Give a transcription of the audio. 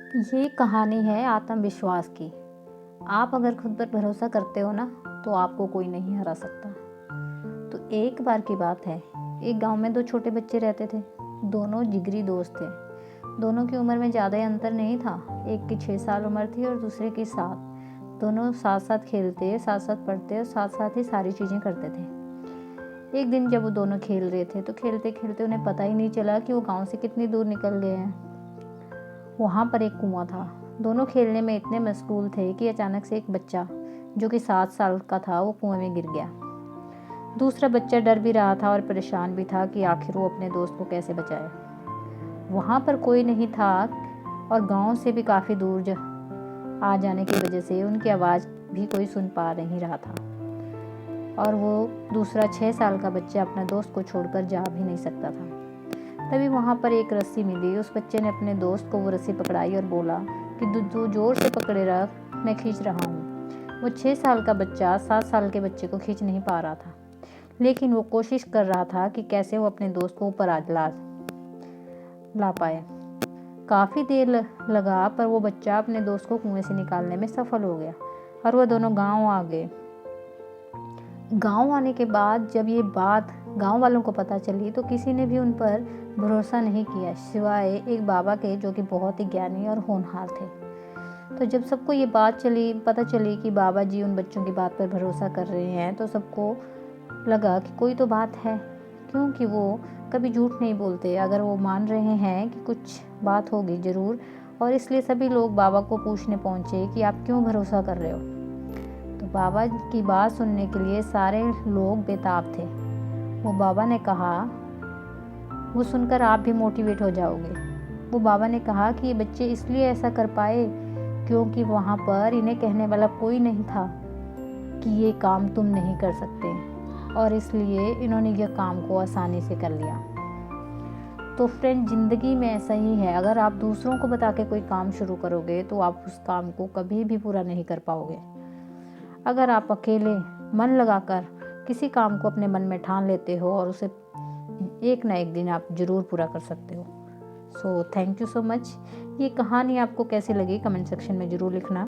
ये कहानी है आत्मविश्वास की। आप अगर खुद पर भरोसा करते हो ना, तो आपको कोई नहीं हरा सकता। तो एक बार की बात है, एक गांव में दो छोटे बच्चे रहते थे। दोनों जिगरी दोस्त थे। दोनों की उम्र में ज़्यादा अंतर नहीं था। एक की 6 साल उम्र थी और दूसरे की 7। दोनों साथ साथ खेलते, साथ साथ पढ़ते और साथ साथ ही सारी चीज़ें करते थे। एक दिन जब वो दोनों खेल रहे थे, तो खेलते खेलते उन्हें पता ही नहीं चला कि वो गाँव से कितनी दूर निकल गए हैं। वहाँ पर एक कुआं था। दोनों खेलने में इतने मशगूल थे कि अचानक से एक बच्चा, जो कि 7 साल का था, वो कुएं में गिर गया। दूसरा बच्चा डर भी रहा था और परेशान भी था कि आखिर वो अपने दोस्त को कैसे बचाए। वहाँ पर कोई नहीं था और गांव से भी काफ़ी दूर आ जाने की वजह से उनकी आवाज़ भी कोई सुन पा नहीं रहा था। और वो दूसरा 6 साल का बच्चा अपने दोस्त को छोड़कर जा भी नहीं सकता था। तभी वहाँ पर एक रस्सी मिली। उस बच्चे ने अपने दोस्त को वो रस्सी पकड़ाई और बोला कि तू जोर से पकड़े रख, मैं खींच रहा हूँ। वो 6 साल का बच्चा 7 साल के बच्चे को खींच नहीं पा रहा था, लेकिन वो कोशिश कर रहा था कि कैसे वो अपने दोस्त को ऊपर ला पाए। काफ़ी देर लगा, पर वो बच्चा अपने दोस्त को कुएं से निकालने में सफल हो गया और वह दोनों गाँव आ गए। गांव आने के बाद जब ये बात गांव वालों को पता चली, तो किसी ने भी उन पर भरोसा नहीं किया, सिवाय एक बाबा के, जो कि बहुत ही ज्ञानी और होनहार थे। तो जब सबको ये बात पता चली कि बाबा जी उन बच्चों की बात पर भरोसा कर रहे हैं, तो सबको लगा कि कोई तो बात है, क्योंकि वो कभी झूठ नहीं बोलते। अगर वो मान रहे हैं कि कुछ बात होगी ज़रूर, और इसलिए सभी लोग बाबा को पूछने पहुँचे कि आप क्यों भरोसा कर रहे हो। तो बाबा की बात सुनने के लिए सारे लोग बेताब थे। वो बाबा ने कहा, वो सुनकर आप भी मोटिवेट हो जाओगे। वो बाबा ने कहा कि ये बच्चे इसलिए ऐसा कर पाए क्योंकि वहाँ पर इन्हें कहने वाला कोई नहीं था कि ये काम तुम नहीं कर सकते, और इसलिए इन्होंने यह काम को आसानी से कर लिया। तो फ्रेंड, ज़िंदगी में ऐसा ही है। अगर आप दूसरों को बता के कोई काम शुरू करोगे, तो आप उस काम को कभी भी पूरा नहीं कर पाओगे। अगर आप अकेले मन लगाकर किसी काम को अपने मन में ठान लेते हो, और उसे एक ना एक दिन आप ज़रूर पूरा कर सकते हो। So thank you so much. ये कहानी आपको कैसी लगी, कमेंट सेक्शन में ज़रूर लिखना।